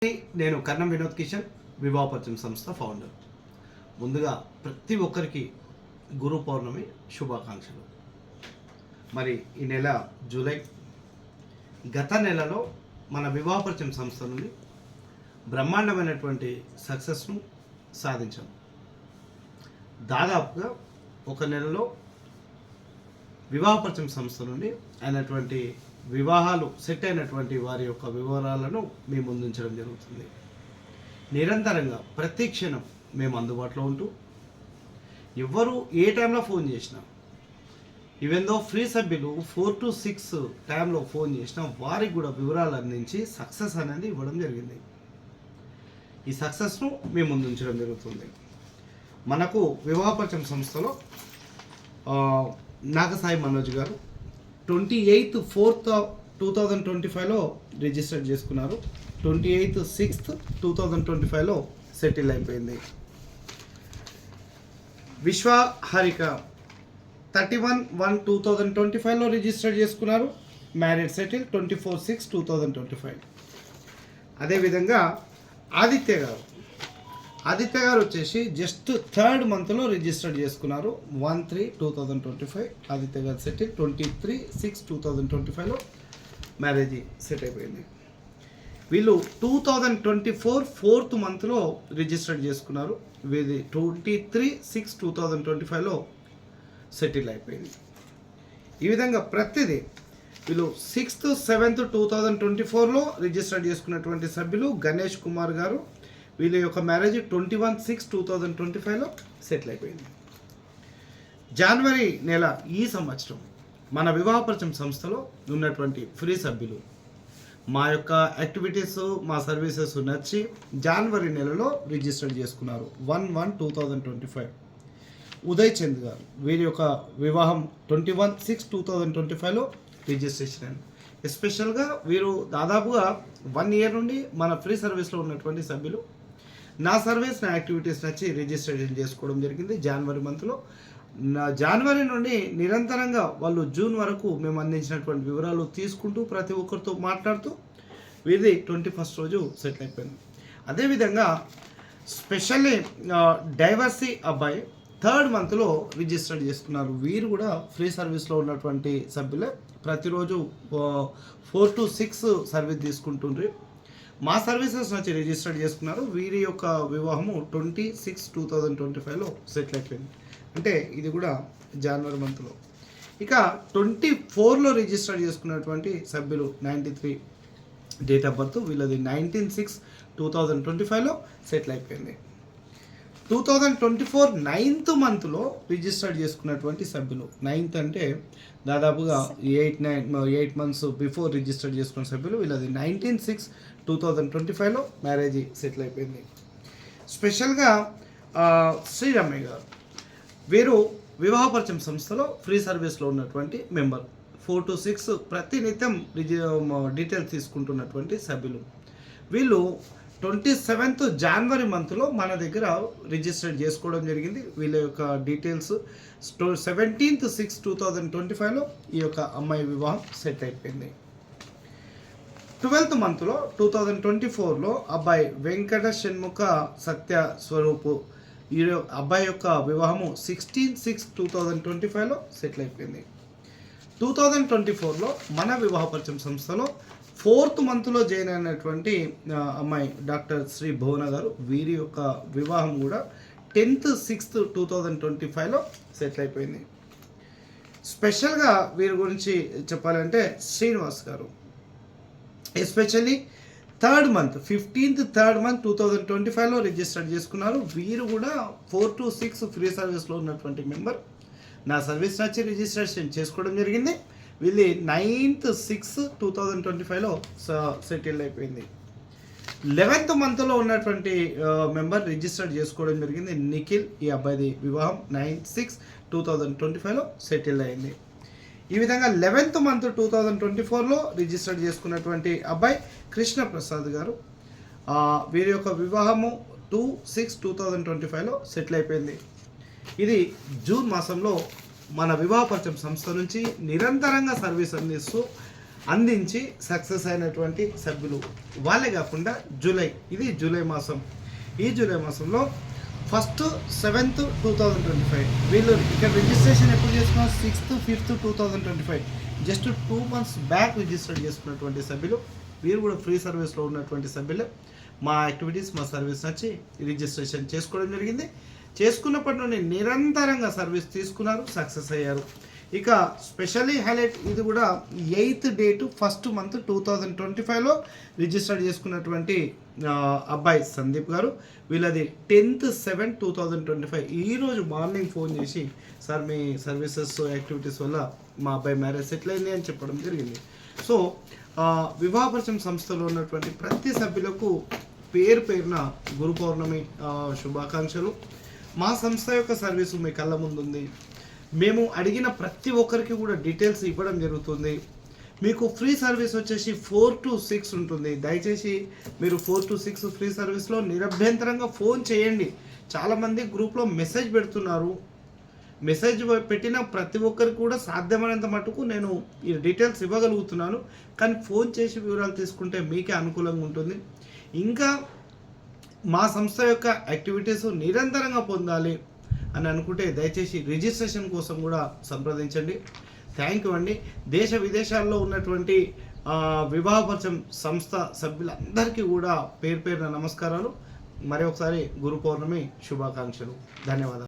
నేను కర్ణం వినోద్ కిషన్ వివాహపరిచయం సంస్థ ఫౌండర్. ముందుగా ప్రతి ఒక్కరికి గురు పౌర్ణమి శుభాకాంక్షలు. మరి ఈ నెల జూలై గత నెలలో మన వివాహపరిచయం సంస్థ నుండి బ్రహ్మాండమైనటువంటి సక్సెస్ను సాధించాం. దాదాపుగా ఒక నెలలో వివాహపరిచయం సంస్థ నుండి అయినటువంటి వివాహాలు సెట్ అయినటువంటి వారి యొక్క వివరాలను మేము ముందుంచడం జరుగుతుంది. నిరంతరంగా ప్రతి క్షణం మేము అందుబాటులో ఉంటూ ఎవరు ఏ టైంలో ఫోన్ చేసినా, ఈవెన్ దో ఫ్రీ సభ్యులు 4 to 6 టైంలో ఫోన్ చేసినా వారికి కూడా వివరాలు అందించి సక్సెస్ అనేది ఇవ్వడం జరిగింది. ఈ సక్సెస్ను మేము ముందుంచడం జరుగుతుంది. మనకు వివాహపరిచయం సంస్థలో నాగసాయి మనోజ్ గారు 28/4/2025లో రిజిస్టర్ చేసుకున్నారు. 28/6/2025లో సెటిల్ అయిపోయింది. విశ్వ హారిక 31/1/2025లో రిజిస్టర్ చేసుకున్నారు. Marriage settle 24/6/2025. అదేవిధంగా ఆదిత్య గారు వచ్చేసి జస్ట్ 3rd మంత్లో రిజిస్టర్ చేసుకున్నారు. 1/3/2025 ఆదిత్య గారు సెటిల్. 23/6/2025లో మ్యారేజ్ సెట్ అయిపోయింది. వీళ్ళు 2024 4th మంత్లో రిజిస్టర్ చేసుకున్నారు. వీది 23/6/2025లో సెటిల్ అయిపోయింది. ఈ విధంగా ప్రతిదీ వీళ్ళు 6th 7th 2024లో రిజిస్టర్ చేసుకున్నటువంటి సభ్యులు గణేష్ కుమార్ గారు. వీళ్ళ యొక్క మ్యారేజ్ 21/6/2025లో సెటిల్ అయిపోయింది. జనవరి నెల ఈ సంవత్సరం మన వివాహపరిచయం సంస్థలో ఉన్నటువంటి ఫ్రీ సభ్యులు మా యొక్క యాక్టివిటీస్, మా సర్వీసెస్ నచ్చి జనవరి నెలలో రిజిస్టర్ చేసుకున్నారు. 1/1/2025 ఉదయ్ చంద్ గారు. వీరి యొక్క వివాహం 21/6/2025లో రిజిస్ట్రేషన్. ఎస్పెషల్గా వీరు దాదాపుగా 1 year నుండి మన ఫ్రీ సర్వీస్లో ఉన్నటువంటి సభ్యులు నా సర్వీస్, నా యాక్టివిటీస్ నచ్చి రిజిస్ట్రేషన్ చేసుకోవడం జరిగింది జనవరి మంత్లో. జనవరి నుండి నిరంతరంగా వాళ్ళు జూన్ వరకు మేము అందించినటువంటి వివరాలు తీసుకుంటూ ప్రతి ఒక్కరితో మాట్లాడుతూ వీరిది 21st రోజు సెటిల్ అయిపోయింది. అదేవిధంగా స్పెషల్లీ డైవర్సీ అబ్బాయి 3rd మంత్లో రిజిస్టర్ చేసుకున్నారు. వీరు కూడా ఫ్రీ సర్వీస్లో ఉన్నటువంటి సభ్యులే. ప్రతిరోజు 4 to 6 సర్వీస్ తీసుకుంటుండ్రి. మా సర్వీసెస్ నుంచి రిజిస్టర్ చేసుకున్నారు. వీరి యొక్క వివాహము 26/2025లో సెటిల్ అయిపోయింది. అంటే ఇది కూడా జనవరి మంత్లో. ఇక 24లో రిజిస్టర్ చేసుకున్నటువంటి సభ్యులు 93 డేట్ ఆఫ్ బర్త్. వీళ్ళది 19/6/2025లో సెటిల్ అయిపోయింది. 2024 9th మంత్లో రిజిస్టర్ చేసుకున్నటువంటి సభ్యులు, 9th అంటే దాదాపుగా 8 months బిఫోర్ రిజిస్టర్ చేసుకున్న సభ్యులు. వీళ్ళది 19/6/2025లో మ్యారేజ్ సెటిల్ అయిపోయింది. స్పెషల్గా శ్రీరమయ్య గారు. వీరు వివాహపరిచయం సంస్థలో ఫ్రీ సర్వీస్లో ఉన్నటువంటి మెంబర్. 4 to 6 ప్రతినిత్యం డీటెయిల్స్ తీసుకుంటున్నటువంటి సభ్యులు. వీళ్ళు 27th జనవరి మంత్లో మన దగ్గర రిజిస్టర్ చేసుకోవడం జరిగింది. వీళ్ళ యొక్క డీటెయిల్స్ 17/6/2025లో ఈ యొక్క అమ్మాయి వివాహం సెట్ అయిపోయింది. 12th మంత్లో 2024లో అబ్బాయి వెంకట షణ్ముఖ సత్య స్వరూపు. ఈ అబ్బాయి యొక్క వివాహము 16/6/2025లో సెటిల్ అయిపోయింది. 2024లో మన వివాహపరిచయం సంస్థలో 4th మంత్లో జాయిన్ అయినటువంటి అమ్మాయి డాక్టర్ శ్రీ భువన గారు. వీరి యొక్క వివాహం కూడా 10/6/2025లో సెటిల్ అయిపోయింది. స్పెషల్గా వీరి గురించి చెప్పాలంటే Srinivas garu especially 3rd month 15th 3rd month 2025లో రిజిస్టర్ చేసుకున్నారు. వీరు కూడా 4 to 6 ఫ్రీ సర్వీస్లో ఉన్నటువంటి మెంబర్. నా సర్వీస్ నచ్చి రిజిస్ట్రేషన్ చేసుకోవడం జరిగింది. వీళ్ళు 9/6/2025లో సెటిల్ అయిపోయింది. 11th మంత్లో ఉన్నటువంటి మెంబర్ రిజిస్టర్ చేసుకోవడం జరిగింది నిఖిల్. ఈ అబ్బాయిది వివాహం 9/6/2025లో సెటిల్ అయింది. ఈ విధంగా 11th మంత్ 2024లో రిజిస్టర్ చేసుకున్నటువంటి అబ్బాయి కృష్ణ ప్రసాద్ గారు. వీరి యొక్క వివాహము 2/6/2025లో సెటిల్ అయిపోయింది. ఇది జూన్ మాసంలో మన వివాహపరిచయం సంస్థ నుంచి నిరంతరంగా సర్వీస్ అందిస్తూ అందించి సక్సెస్ అయినటువంటి సభ్యులు. వాళ్ళే కాకుండా ఇది జూలై మాసం. ఈ జూలై మాసంలో 1st 7th 2025 వీళ్ళు ఇక్కడ రిజిస్ట్రేషన్ ఎప్పుడు చేసుకున్నారు? 6th 5th 2025 just 2 months back register చేసుకున్నటువంటి సభ్యులు. వీరు కూడా ఫ్రీ సర్వీస్లో ఉన్నటువంటి సభ్యులు. మా యాక్టివిటీస్ మా సర్వీస్ నచ్చి రిజిస్ట్రేషన్ చేసుకోవడం జరిగింది. చేసుకున్నప్పటి నుండి నిరంతరంగా సర్వీస్ తీసుకున్నారు, సక్సెస్ అయ్యారు. ఇక స్పెషల్లీ హైలైట్ ఇది కూడా 8th date 1st month 2025లో రిజిస్టర్ చేసుకున్నటువంటి అబ్బాయి సందీప్ గారు. వీళ్ళది 10th 7 2025 ఈరోజు మార్నింగ్ ఫోన్ చేసి సార్ మీ సర్వీసెస్ యాక్టివిటీస్ వల్ల మా అబ్బాయి మ్యారేజ్ సెటిల్ అయింది అని చెప్పడం జరిగింది. సో వివాహపరిచయం సంస్థలో ఉన్నటువంటి ప్రతి సభ్యులకు పేరున గురు పౌర్ణమి శుభాకాంక్షలు. మా సంస్థ యొక్క సర్వీసు మీ కళ్ళ ముందుంది. మేము అడిగిన ప్రతి ఒక్కరికి కూడా డీటెయిల్స్ ఇవ్వడం జరుగుతుంది. మీకు ఫ్రీ సర్వీస్ వచ్చేసి 4 to 6 ఉంటుంది. దయచేసి మీరు 4 to 6 ఫ్రీ సర్వీస్లో నిరభ్యంతరంగా ఫోన్ చేయండి. చాలామంది గ్రూప్లో మెసేజ్ పెడుతున్నారు. మెసేజ్ పెట్టిన ప్రతి ఒక్కరికి కూడా సాధ్యమైనంత మటుకు నేను ఈ డీటెయిల్స్ ఇవ్వగలుగుతున్నాను. కానీ ఫోన్ చేసి వివరాలు తీసుకుంటే మీకే అనుకూలంగా ఉంటుంది. ఇంకా మా సంస్థ యొక్క యాక్టివిటీస్ నిరంతరంగా పొందాలి అని అనుకుంటే దయచేసి రిజిస్ట్రేషన్ కోసం కూడా సంప్రదించండి. థ్యాంక్ యూ అండి. దేశ విదేశాల్లో ఉన్నటువంటి వివాహపరిచయం సంస్థ సభ్యులందరికీ కూడా పేరున నమస్కారాలు. మరి ఒకసారి గురు పౌర్ణమి శుభాకాంక్షలు. ధన్యవాదాలు.